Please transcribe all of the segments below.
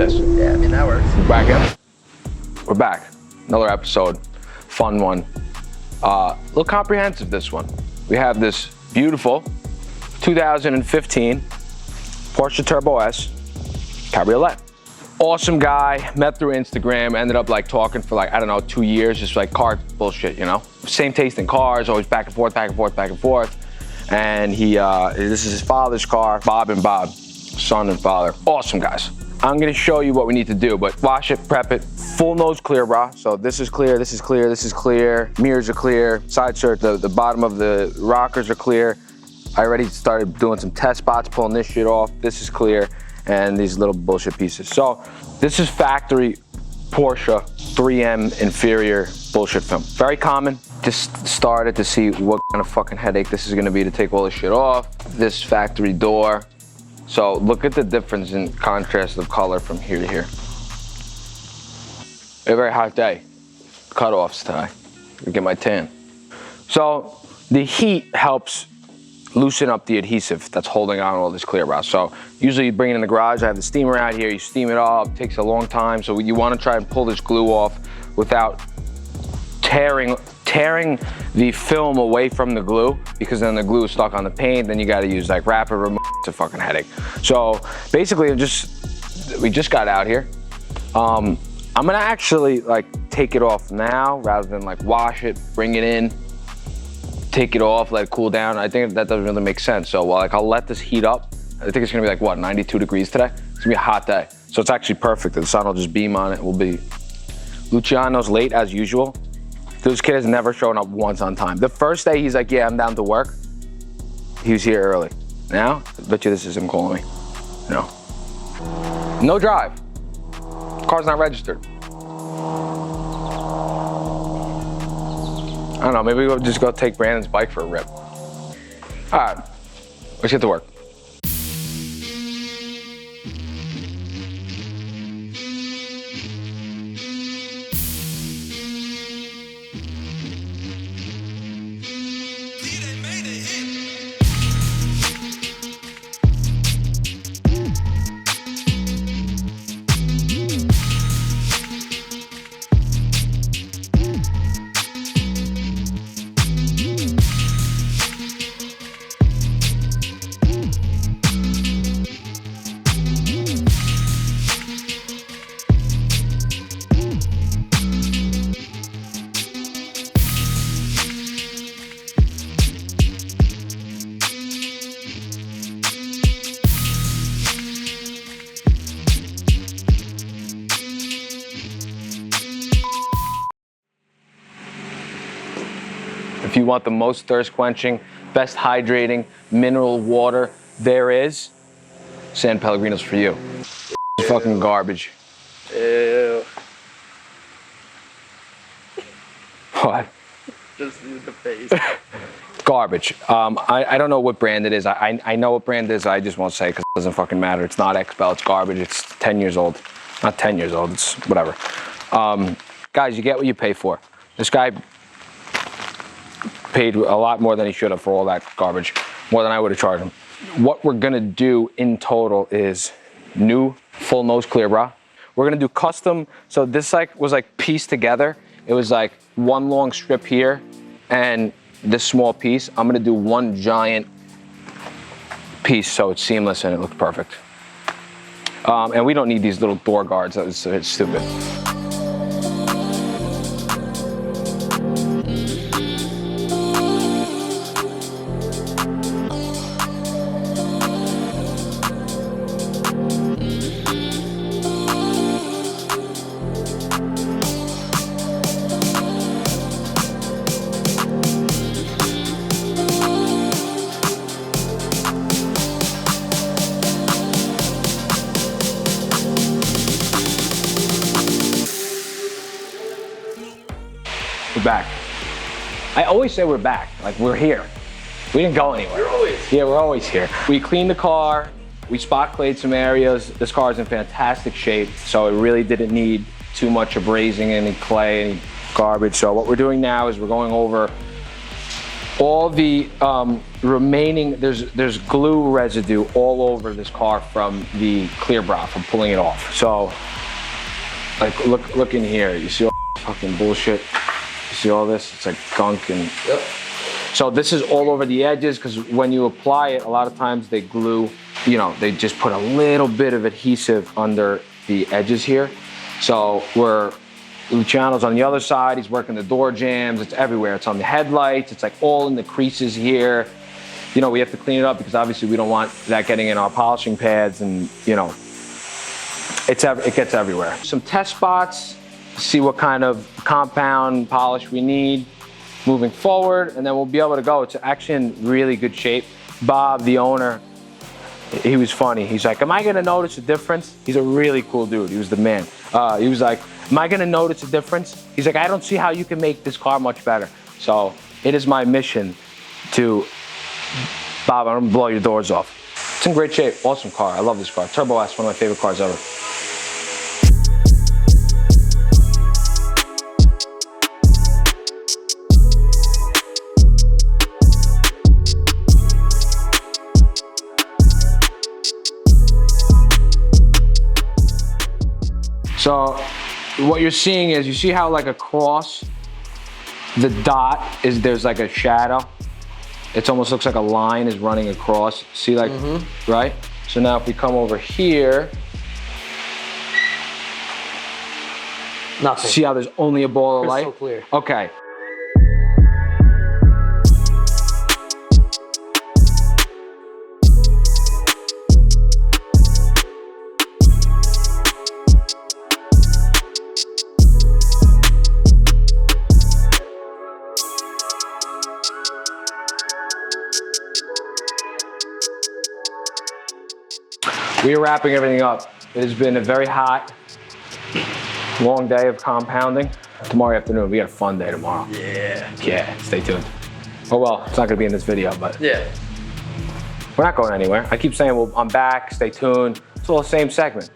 this? Yeah, I mean, that works. We're back in. We're back. Another episode. Fun one. A little comprehensive, this one. We have this beautiful 2015 Porsche Turbo S Cabriolet. Awesome guy, met through Instagram, ended up like talking for like, I don't know, 2 years, just like car bullshit, you know? Same taste in cars, always back and forth, back and forth, back and forth. And this is his father's car, Bob and Bob, son and father. Awesome guys. I'm gonna show you what we need to do, but wash it, prep it, full nose clear, bra. So this is clear, this is clear, this is clear, mirrors are clear, side skirt, the bottom of the rockers are clear. I already started doing some test spots, pulling this shit off. This is clear, and these little bullshit pieces. So this is factory Porsche 3M inferior bullshit film. Very common. Just started to see what kind of fucking headache this is gonna be to take all this shit off. This factory door. So look at the difference in contrast of color from here to here. A very hot day. Cutoffs today. I get my tan. So the heat helps loosen up the adhesive that's holding on all this clear rust. So usually you bring it in the garage, I have the steamer out here, you steam it up, it takes a long time. So you wanna try and pull this glue off without tearing the film away from the glue, because then the glue is stuck on the paint, then you gotta use like rapid remove. It's a fucking headache. So basically we just got out here. I'm gonna actually like take it off now rather than like wash it, bring it in, take it off, let it cool down. I think that doesn't really make sense. So like I'll let this heat up. I think it's gonna be like what, 92 degrees today? It's gonna be a hot day. So it's actually perfect. The sun will just beam on it. We'll be, Luciano's late as usual. This kid has never shown up once on time. The first day he's like, yeah, I'm down to work. He was here early. Now, I bet you this is him calling me. No. No drive. Car's not registered. I don't know, maybe we'll just go take Brandon's bike for a rip. All right, let's get to work. If you want the most thirst quenching, best hydrating mineral water there is, San Pellegrino's for you. It's fucking garbage. Ew. What? Just use the face. Garbage. I don't know what brand it is. I know what brand it is. I just won't say because it doesn't fucking matter. It's not XPEL. It's garbage. It's 10 years old. Not 10 years old. It's whatever. Guys, you get what you pay for. This guy paid a lot more than he should have for all that garbage, more than I would have charged him. What we're gonna do in total is new full nose clear bra. We're gonna do custom, so this was pieced together. It was like one long strip here and this small piece. I'm gonna do one giant piece so it's seamless and it looks perfect. And we don't need these little door guards, it's stupid. We're back. I always say we're back, like we're here. We didn't go anywhere. We're always here. Yeah, we're always here. We cleaned the car, we spot clayed some areas. This car is in fantastic shape, so it really didn't need too much abrasing, any clay, any garbage. So what we're doing now is we're going over all the remaining, there's glue residue all over this car from the clear brow, from pulling it off. So, like, look in here. You see all fucking bullshit? You see all this? It's like gunk and... Yep. So this is all over the edges, because when you apply it, a lot of times they glue, you know, they just put a little bit of adhesive under the edges here. So Luciano's on the other side, he's working the door jambs, it's everywhere. It's on the headlights, it's like all in the creases here. You know, we have to clean it up because obviously we don't want that getting in our polishing pads, and you know, it gets everywhere. Some test spots, see what kind of compound polish we need moving forward, and then we'll be able to go. It's actually in really good shape. Bob, the owner, he was funny. He's like, am I gonna notice a difference? He's a really cool dude, he was the man. He was like, am I gonna notice a difference? He's like, I don't see how you can make this car much better. So it is my mission to, Bob, I'm gonna blow your doors off. It's in great shape, awesome car. I love this car. Turbo S, one of my favorite cars ever. So what you're seeing is, you see how like across the dot is, there's like a shadow. It almost looks like a line is running across. See, like, right? So now if we come over here, nothing. See how there's only a ball of light? Crystal clear. Okay. We are wrapping everything up. It has been a very hot, long day of compounding. Tomorrow afternoon, we got a fun day tomorrow. Yeah. Yeah, stay tuned. Oh well, it's not gonna be in this video, but Yeah. we're not going anywhere. I keep saying, well, I'm back, stay tuned. It's all the same segment.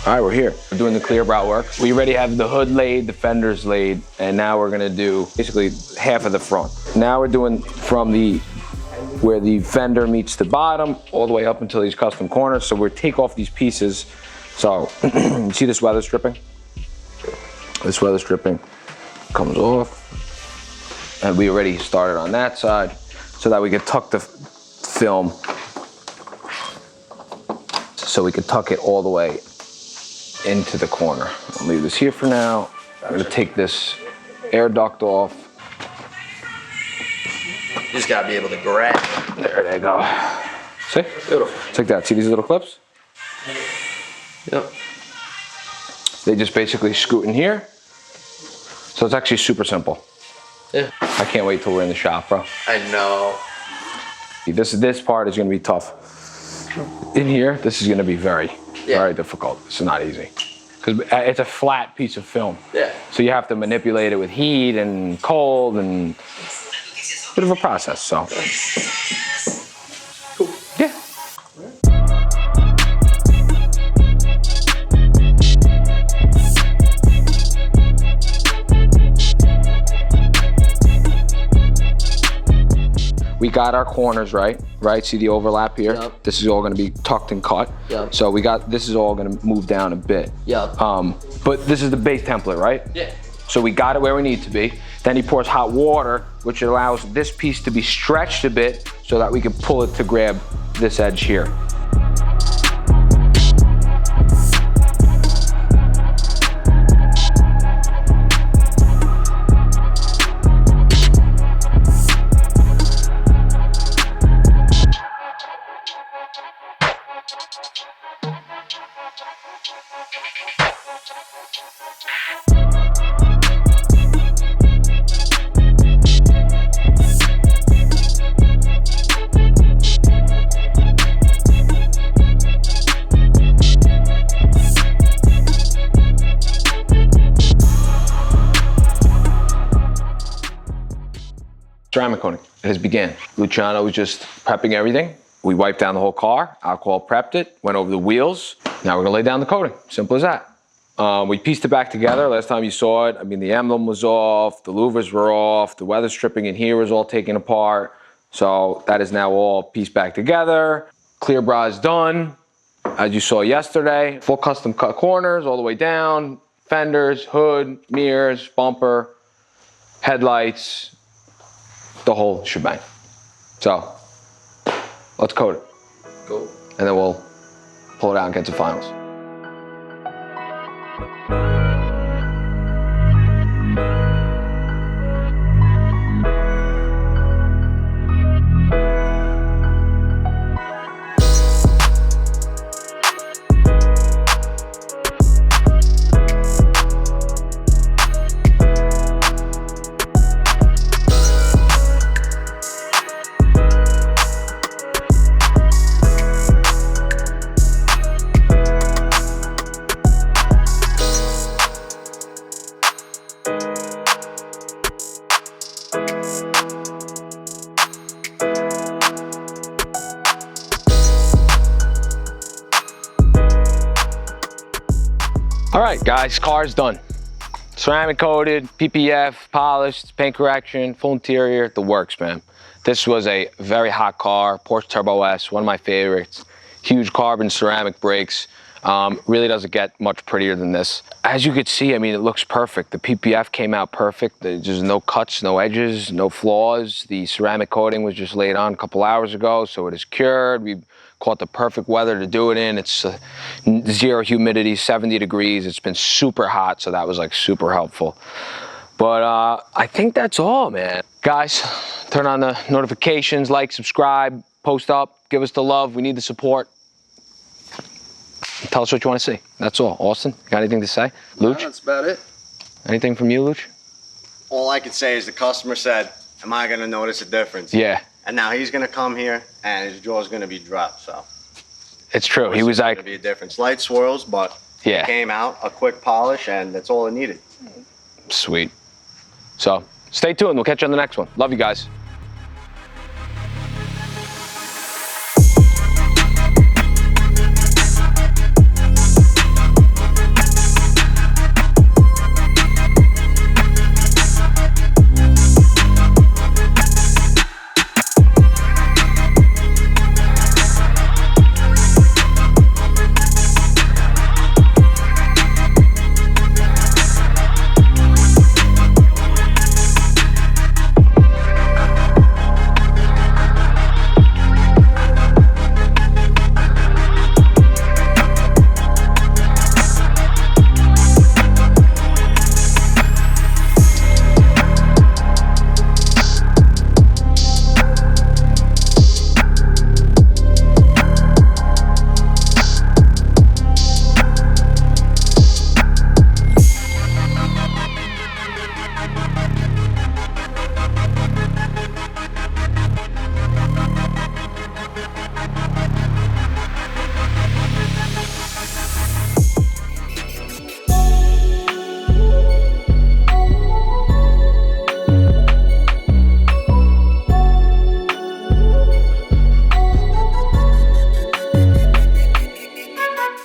All right, we're here. We're doing the clear brow work. We already have the hood laid, the fenders laid, and now we're gonna do basically half of the front. Now we're doing from where the fender meets the bottom, all the way up until these custom corners. So we'll take off these pieces. So, you see this weather stripping? This weather stripping comes off. And we already started on that side so that we could tuck the film, so we could tuck it all the way into the corner. I'll leave this here for now. I'm gonna take this air duct off. You just gotta be able to grab it. There they go. See? Beautiful. It's like that. See these little clips? Yep. They just basically scoot in here. So it's actually super simple. Yeah. I can't wait till we're in the shop, bro. I know. This part is gonna be tough. In here, this is gonna be very difficult. This is not easy. Because it's a flat piece of film. Yeah. So you have to manipulate it with heat and cold, and a bit of a process, so. Cool. Yeah. We got our corners right? See the overlap here? Yep. This is all gonna be tucked and cut. Yep. So this is all gonna move down a bit. Yep. But this is the base template, right? Yeah. So we got it where we need to be. Then he pours hot water, which allows this piece to be stretched a bit so that we can pull it to grab this edge here. Ceramic coating, it has begun. Luciano was just prepping everything. We wiped down the whole car, alcohol prepped it, went over the wheels. Now we're gonna lay down the coating, simple as that. We pieced it back together. Last time you saw it, I mean, the emblem was off, the louvers were off, the weather stripping in here was all taken apart. So that is now all pieced back together. Clear bra is done, as you saw yesterday. Full custom cut corners all the way down, fenders, hood, mirrors, bumper, headlights, the whole shebang. So let's coat it. Cool. And then we'll pull it out and get to finals. All right, guys, car's done. Ceramic coated, PPF, polished, paint correction, full interior, the works, man. This was a very hot car, Porsche Turbo S, one of my favorites. Huge carbon ceramic brakes. Really doesn't get much prettier than this. As you could see, I mean, it looks perfect. The PPF came out perfect. There's no cuts, no edges, no flaws. The ceramic coating was just laid on a couple hours ago, so it is cured. We caught the perfect weather to do it in. It's zero humidity, 70 degrees. It's been super hot, so that was like super helpful. But I think that's all, man. Guys, turn on the notifications, like, subscribe, post up, give us the love. We need the support. Tell us what you want to see. That's all. Austin, got anything to say? Luch? No, that's about it. Anything from you, Luch? All I can say is the customer said, am I going to notice a difference? Yeah. And now he's going to come here and his jaw's going to be dropped, so. It's true. He was There's going like, to be a difference. Light swirls, but yeah. it came out, a quick polish, and that's all it needed. Sweet. So stay tuned. We'll catch you on the next one. Love you guys.